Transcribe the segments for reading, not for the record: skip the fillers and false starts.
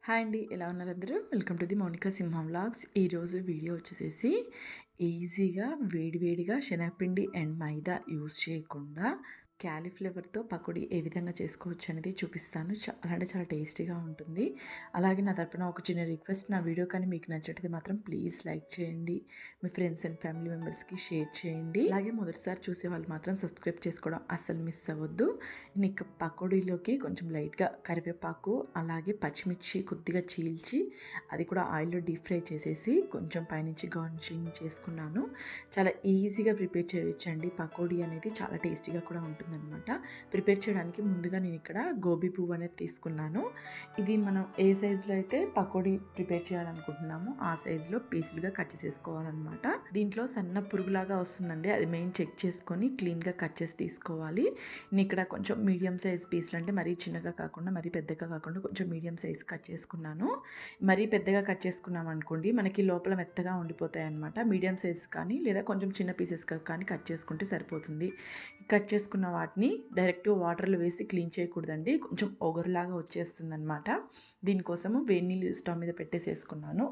Hi అండి. ఎలా ఉన్నారు అందరూ? వెల్కమ్ టు ది మౌనిక సింహం వ్లాగ్స్. ఈరోజు వీడియో వచ్చేసేసి ఈజీగా వేడివేడిగా శనగపిండి అండ్ మైదా యూజ్ చేయకుండా క్యాలీఫ్లవర్‌తో పకోడీ ఏ విధంగా చేసుకోవచ్చు అనేది చూపిస్తాను. చాలా అంటే చాలా టేస్టీగా ఉంటుంది. అలాగే నా తరపున ఒక చిన్న రిక్వెస్ట్, నా వీడియో కానీ మీకు నచ్చినట్లయితే మాత్రం ప్లీజ్ లైక్ చేయండి. మీ ఫ్రెండ్స్ అండ్ ఫ్యామిలీ మెంబర్స్‌కి షేర్ చేయండి. అలాగే మొదటిసారి చూసేవాళ్ళు మాత్రం సబ్స్క్రైబ్ చేసుకోవడం అస్సలు మిస్ అవ్వద్దు. ఇక పకోడీలోకి కొంచెం లైట్‌గా కరివేపాకు, అలాగే పచ్చిమిర్చి కొద్దిగా చీల్చి అది కూడా ఆయిల్‌లో డీప్ ఫ్రై చేసేసి కొంచెం పైనుంచి గార్నిషింగ్ చేసుకున్నాను. చాలా ఈజీగా ప్రిపేర్ చేయొచ్చండి. పకోడీ అనేది చాలా టేస్టీగా కూడా ఉంటుందన్నమాట. ప్రిపేర్ చేయడానికి ముందుగా నేను ఇక్కడ గోబీ పువ్వు అనేది తీసుకున్నాను. ఇది మనం ఏ సైజులో అయితే పకోడీ ప్రిపేర్ చేయాలనుకుంటున్నామో ఆ సైజులో పీసులుగా కట్ చేసేసుకోవాలన్నమాట. దీంట్లో సన్న పురుగులాగా వస్తుందండి, అది మెయిన్ చెక్ చేసుకొని క్లీన్‌గా కట్ చేసి తీసుకోవాలి. నేను ఇక్కడ కొంచెం మీడియం సైజ్ పీసులు, అంటే మరీ చిన్నగా కాకుండా మరీ పెద్దగా కాకుండా కొంచెం మీడియం సైజ్ కట్ చేసుకున్నాను. మరీ పెద్దగా కట్ చేసుకున్నాం అనుకోండి మనకి లోపల మెత్తగా ఉండిపోతాయి అన్నమాట. మీడియం సైజ్ కానీ లేదా కొంచెం చిన్న పీసెస్గా కానీ కట్ చేసుకుంటే సరిపోతుంది. కట్ చేసుకున్న వాటిని డైరెక్ట్గా వాటర్లో వేసి క్లీన్ చేయకూడదండి, కొంచెం ఒగరులాగా వచ్చేస్తుంది అనమాట. దీనికోసము వేడి నీళ్ళు స్టవ్ మీద పెట్టేసేసుకున్నాను.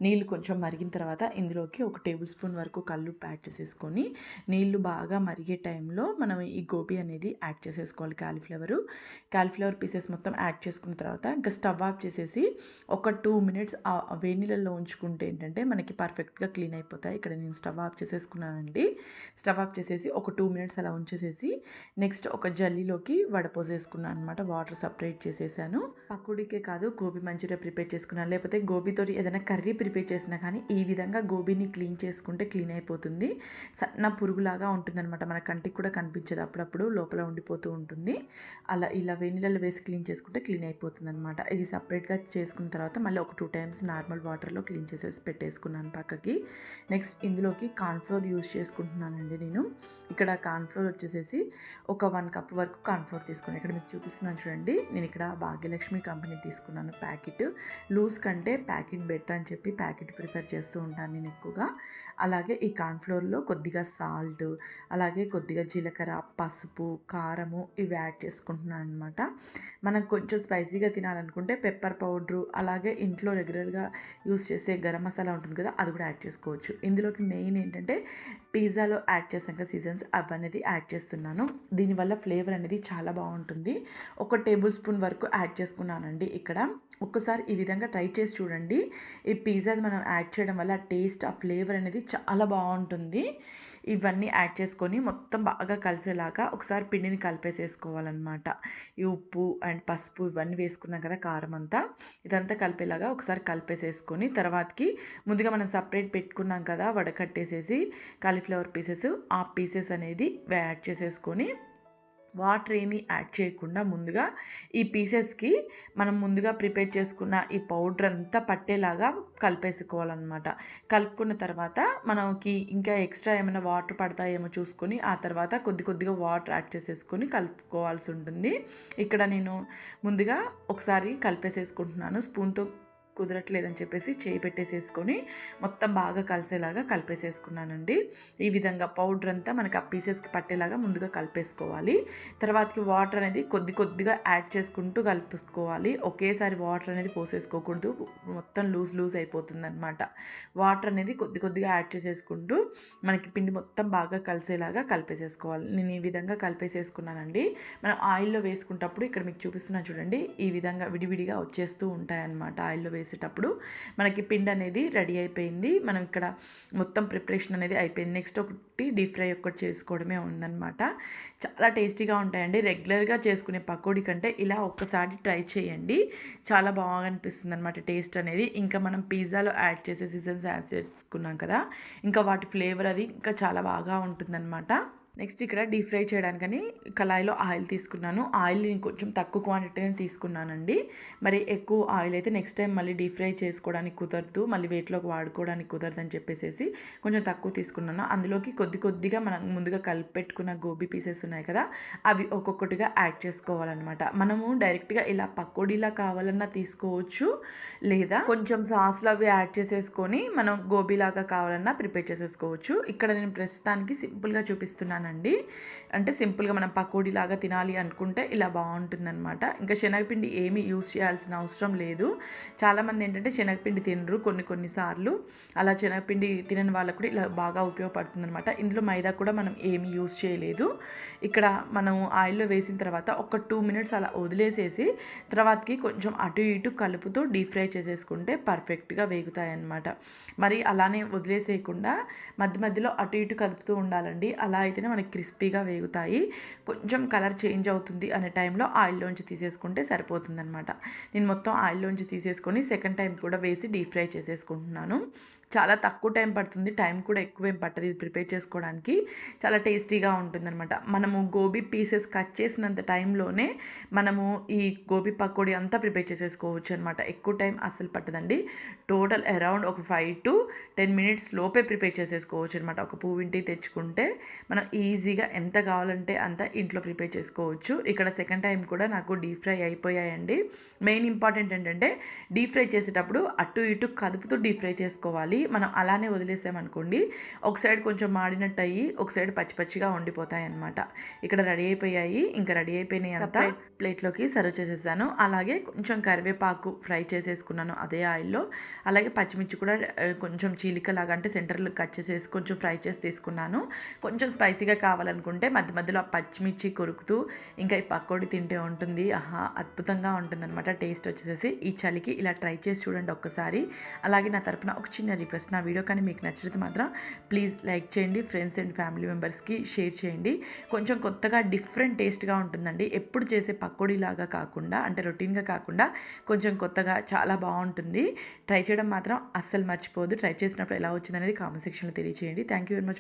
నీళ్ళు కొంచెం మరిగిన తర్వాత ఇందులోకి 1 టేబుల్ స్పూన్ వరకు కల్లుప్పు యాడ్ చేసేసుకొని నీళ్ళు బాగా మరిగే టైంలో మనం ఈ గోబీ అనేది యాడ్ చేసేసుకోవాలి. కాలీఫ్లవర్ పీసెస్ మొత్తం యాడ్ చేసుకున్న తర్వాత ఇంకా స్టవ్ ఆఫ్ చేసేసి ఒక 2 మినిట్స్ వేడి నీళ్ళల్లో ఉంచుకుంటే ఏంటంటే మనకి పర్ఫెక్ట్గా క్లీన్ అయిపోతాయి. ఇక్కడ నేను స్టవ్ ఆఫ్ చేసేసుకున్నానండి. స్టవ్ ఆఫ్ చేసేసి ఒక 2 మినిట్స్ అలా ఉంచేసేసి నెక్స్ట్ ఒక జల్లీలోకి వడపోసేసుకున్నాను అనమాట. వాటర్ సపరేట్ చేసేసాను. పకోడీకే కాదు గోబీ మంచూరియా ప్రిపేర్ చేసుకున్నాను, లేకపోతే గోబీతో ఏదైనా కర్రీ ప్రిపేర్ చేసినా కానీ ఈ విధంగా గోబీని క్లీన్ చేసుకుంటే క్లీన్ అయిపోతుంది. సన్న పురుగులాగా ఉంటుందన్నమాట, మన కంటికి కూడా కనిపించదు, అప్పుడప్పుడు లోపల ఉండిపోతూ ఉంటుంది. అలా ఇలా వేడినీళ్ళలో వేసి క్లీన్ చేసుకుంటే క్లీన్ అయిపోతుంది అనమాట. ఇది సపరేట్గా చేసుకున్న తర్వాత మళ్ళీ ఒక 2 టైమ్స్ నార్మల్ వాటర్లో క్లీన్ చేసేసి పెట్టేసుకున్నాను పక్కకి. నెక్స్ట్ ఇందులోకి కార్న్‌ఫ్లోర్ యూజ్ చేసుకుంటున్నానండి నేను. ఇక్కడ కార్న్‌ఫ్లోర్ వచ్చేసేసి ఒక 1 కప్ వరకు కార్న్‌ఫ్లోర్ తీసుకున్నాను. ఇక్కడ మీకు చూపిస్తున్నాను చూడండి. నేను ఇక్కడ భాగ్యలక్ష్మి కంపెనీ తీసుకున్నాను ప్యాకెట్. లూజ్ కంటే ప్యాకెట్ బెటర్ అని చెప్పి ప్యాకెట్ ప్రిఫర్ చేస్తూ ఉంటాను నేను ఎక్కువగా. అలాగే ఈ కార్న్‌ఫ్లోర్లో కొద్దిగా సాల్ట్, అలాగే కొద్దిగా జీలకర్ర, పసుపు, కారము ఇవి యాడ్ చేసుకుంటున్నాను అనమాట. మనం కొంచెం స్పైసీగా తినాలనుకుంటే పెప్పర్ పౌడరు, అలాగే ఇంట్లో రెగ్యులర్గా యూస్ చేసే గరం మసాలా ఉంటుంది కదా, అది కూడా యాడ్ చేసుకోవచ్చు. ఇందులోకి మెయిన్ ఏంటంటే పిజ్జాలో యాడ్ చేసాం కదా సీజన్స్, అవనేది యాడ్ చేస్తున్నాను. దీనివల్ల ఫ్లేవర్ అనేది చాలా బాగుంటుంది. 1 టేబుల్ స్పూన్ వరకు యాడ్ చేసుకున్నానండి ఇక్కడ. ఒక్కసారి ఈ విధంగా ట్రై చేసి చూడండి. ఈ పిజ్జాది మనం యాడ్ చేయడం వల్ల టేస్ట్, ఆ ఫ్లేవర్ అనేది చాలా బాగుంటుంది. ఇవన్నీ యాడ్ చేసుకొని మొత్తం బాగా కలిసేలాగా ఒకసారి పిండిని కలిపేసేసుకోవాలన్నమాట. ఈ ఉప్పు అండ్ పసుపు ఇవన్నీ వేసుకున్నాం కదా, కారం అంతా ఇదంతా కలిపేలాగా ఒకసారి కలిపేసేసుకొని తర్వాతకి ముందుగా మనం సపరేట్ పెట్టుకున్నాం కదా వడకట్టేసేసి కాలీఫ్లవర్ పీసెస్, ఆ పీసెస్ అనేది యాడ్ చేసేసుకొని వాటర్ ఏమీ యాడ్ చేయకుండా ముందుగా ఈ పీసెస్కి మనం ముందుగా ప్రిపేర్ చేసుకున్న ఈ పౌడర్ అంతా పట్టేలాగా కలిపేసుకోవాలన్నమాట. కలుపుకున్న తర్వాత మనకి ఇంకా ఎక్స్ట్రా ఏమైనా వాటర్ పడతాయేమో చూసుకొని ఆ తర్వాత కొద్దిగా వాటర్ యాడ్ చేసేసుకొని కలుపుకోవాల్సి ఉంటుంది. ఇక్కడ నేను ముందుగా ఒకసారి కలిపేసేసుకుంటున్నాను. స్పూన్తో కుదరట్లేదని చెప్పేసి చేయి పెట్టేసేసుకొని మొత్తం బాగా కలిసేలాగా కలిపేసేసుకున్నానండి. ఈ విధంగా పౌడర్ అంతా మనకి ఆ పీసెస్కి పట్టేలాగా ముందుగా కలిపేసుకోవాలి. తర్వాతకి వాటర్ అనేది కొద్దిగా యాడ్ చేసుకుంటూ కలుపుకోవాలి. ఒకేసారి వాటర్ అనేది పోసేసుకోకూడదు, మొత్తం లూజ్ అయిపోతుందన్నమాట. వాటర్ అనేది కొద్దిగా యాడ్ చేసేసుకుంటూ మనకి పిండి మొత్తం బాగా కలిసేలాగా కలిపేసేసుకోవాలి. నేను ఈ విధంగా కలిపేసేసుకున్నానండి. మనం ఆయిల్లో వేసుకుంటప్పుడు ఇక్కడ మీకు చూపిస్తున్నాను చూడండి, ఈ విధంగా విడివిడిగా వచ్చేస్తూ ఉంటాయన్నమాట. ఆయిల్లో వేసేటప్పుడు మనకి పిండి అనేది రెడీ అయిపోయింది. మనం ఇక్కడ మొత్తం ప్రిపరేషన్ అనేది అయిపోయింది. నెక్స్ట్ ఒకటి డీప్ ఫ్రై ఒకటి చేసుకోవడమే ఉందన్నమాట. చాలా టేస్టీగా ఉంటాయండి. రెగ్యులర్గా చేసుకునే పకోడీ కంటే ఇలా ఒక్కసారి ట్రై చేయండి, చాలా బాగా అనిపిస్తుంది అనమాట టేస్ట్ అనేది. ఇంకా మనం పిజ్జాలో యాడ్ చేసే సీజన్స్ యాడ్ చేసుకున్నాం కదా, ఇంకా వాటి ఫ్లేవర్ అది ఇంకా చాలా బాగా ఉంటుందన్నమాట. నెక్స్ట్ ఇక్కడ డీప్ ఫ్రై చేయడానికని కళాయిలో ఆయిల్ తీసుకున్నాను. ఆయిల్ నేను కొంచెం తక్కువ క్వాంటిటీనే తీసుకున్నానండి. మరి ఎక్కువ ఆయిల్ అయితే నెక్స్ట్ టైం మళ్ళీ డీప్ ఫ్రై చేసుకోవడానికి కుదరదు, మళ్ళీ వేట్లోకి వాడుకోవడానికి కుదరదు అని చెప్పేసి కొంచెం తక్కువ తీసుకున్నాను. అందులోకి కొద్దిగా మనం ముందుగా కలిపి పెట్టుకున్న గోబీ పీసెస్ ఉన్నాయి కదా, అవి ఒక్కొక్కటిగా యాడ్ చేసుకోవాలన్నమాట. మనము డైరెక్ట్గా ఇలా పకోడీలా కావాలన్నా తీసుకోవచ్చు, లేదా కొంచెం సాస్లు అవి యాడ్ చేసేసుకొని మనం గోబీలాగా కావాలన్నా ప్రిపేర్ చేసేసుకోవచ్చు. ఇక్కడ నేను ప్రస్తుతానికి సింపుల్గా చూపిస్తున్నాను. చేస్తున్నానండి. అంటే సింపుల్‌గా మనం పకోడీలాగా తినాలి అనుకుంటే ఇలా బావుంటుందనమాట. ఇంకా శనగపిండి ఏమీ యూజ్ చేయాల్సిన అవసరం లేదు. చాలామంది ఏంటంటే శనగపిండి తినరు కొన్ని సార్లు. అలా శనగపిండి తినని వాళ్ళకి కూడా ఇలా బాగా ఉపయోగపడుతుందనమాట. ఇందులో మైదా కూడా మనం ఏమీ యూజ్ చేయలేదు. ఇక్కడ మనం ఆయిల్‌లో వేసిన తర్వాత ఒక 2 మినిట్స్ అలా వదిలేసేసి తర్వాతకి కొంచెం అటు ఇటు కలుపుతూ డీప్ ఫ్రై చేసేసుకుంటే పర్ఫెక్ట్‌గా వేగుతాయన్నమాట. మరి అలానే వదిలేసేయకుండా మధ్యలో అటు ఇటు కలుపుతూ ఉండాలండి. అలా అయితేనే మనకి క్రిస్పీగా వేగుతాయి. కొంచెం కలర్ చేంజ్ అవుతుంది అనే టైంలో ఆయిల్‌లోంచి తీసేసుకుంటే సరిపోతుందనమాట. నేను మొత్తం ఆయిల్‌లోంచి తీసేసుకొని సెకండ్ టైం కూడా వేసి డీప్ ఫ్రై చేసేసుకుంటున్నాను. చాలా తక్కువ టైం పడుతుంది. టైం కూడా ఎక్కువేం పట్టదు ఇది ప్రిపేర్ చేసుకోవడానికి. చాలా టేస్టీగా ఉంటుందనమాట. మనము గోబీ పీసెస్ కట్ చేసినంత టైంలోనే మనము ఈ గోబీ పకోడీ అంతా ప్రిపేర్ చేసేసుకోవచ్చు అనమాట. ఎక్కువ టైం అస్సలు పట్టదండి. టోటల్ అరౌండ్ ఒక 5-10 మినిట్స్ లోపే ప్రిపేర్ చేసేసుకోవచ్చు అనమాట. ఒక పువ్వింటి తెచ్చుకుంటే మనం ఈజీగా ఎంత కావాలంటే అంత ఇంట్లో ప్రిపేర్ చేసుకోవచ్చు. ఇక్కడ సెకండ్ టైం కూడా నాకు డీప్ ఫ్రై అయిపోయాయండి. మెయిన్ ఇంపార్టెంట్ ఏంటంటే డీప్ ఫ్రై చేసేటప్పుడు అటు ఇటు కదుపుతూ డీప్ ఫ్రై చేసుకోవాలి. మనం అలానే వదిలేసామనుకోండి ఒక సైడ్ కొంచెం మాడినట్టు అయ్యి ఒక సైడ్ పచ్చి పచ్చిగా ఉండిపోతాయి అన్నమాట. ఇక్కడ రెడీ అయిపోయాయి. ఇంకా రెడీ అయిపోయినాయి అంతా ప్లేట్లోకి సర్వ్ చేసేసాను. అలాగే కొంచెం కరివేపాకు ఫ్రై చేసేసుకున్నాను అదే ఆయిల్లో. అలాగే పచ్చిమిర్చి కూడా కొంచెం చీలికలాగా అంటే సెంటర్లో కట్ చేసేసి కొంచెం ఫ్రై చేసి తీసుకున్నాను. కొంచెం స్పైసీగా కావాలనుకుంటే మధ్యలో ఆ పచ్చిమిర్చి కొరుకుతూ ఇంకా ఈ పకోడీ తింటే ఉంటుంది. ఆహా, అద్భుతంగా ఉంటుందన్నమాట టేస్ట్ వచ్చేసేసి. ఈ చలికి ఇలా ట్రై చేసి చూడండి ఒక్కసారి. అలాగే నా తరపున ఒక చిన్న రిక్వెస్ట్, నా వీడియో కానీ మీకు నచ్చితే మాత్రం ప్లీజ్ లైక్ చేయండి. ఫ్రెండ్స్ అండ్ ఫ్యామిలీ మెంబర్స్కి షేర్ చేయండి. కొంచెం కొత్తగా డిఫరెంట్ టేస్ట్గా ఉంటుందండి. ఎప్పుడు చేసే పకోడీలాగా కాకుండా అంటే రొటీన్గా కాకుండా కొంచెం కొత్తగా చాలా బాగుంటుంది. ట్రై చేయడం మాత్రం అస్సలు మర్చిపోవద్దు. ట్రై చేసినప్పుడు ఎలా వచ్చిందనేది కామెంట్ సెక్షన్లో తెలియజేయండి. Thank you very much.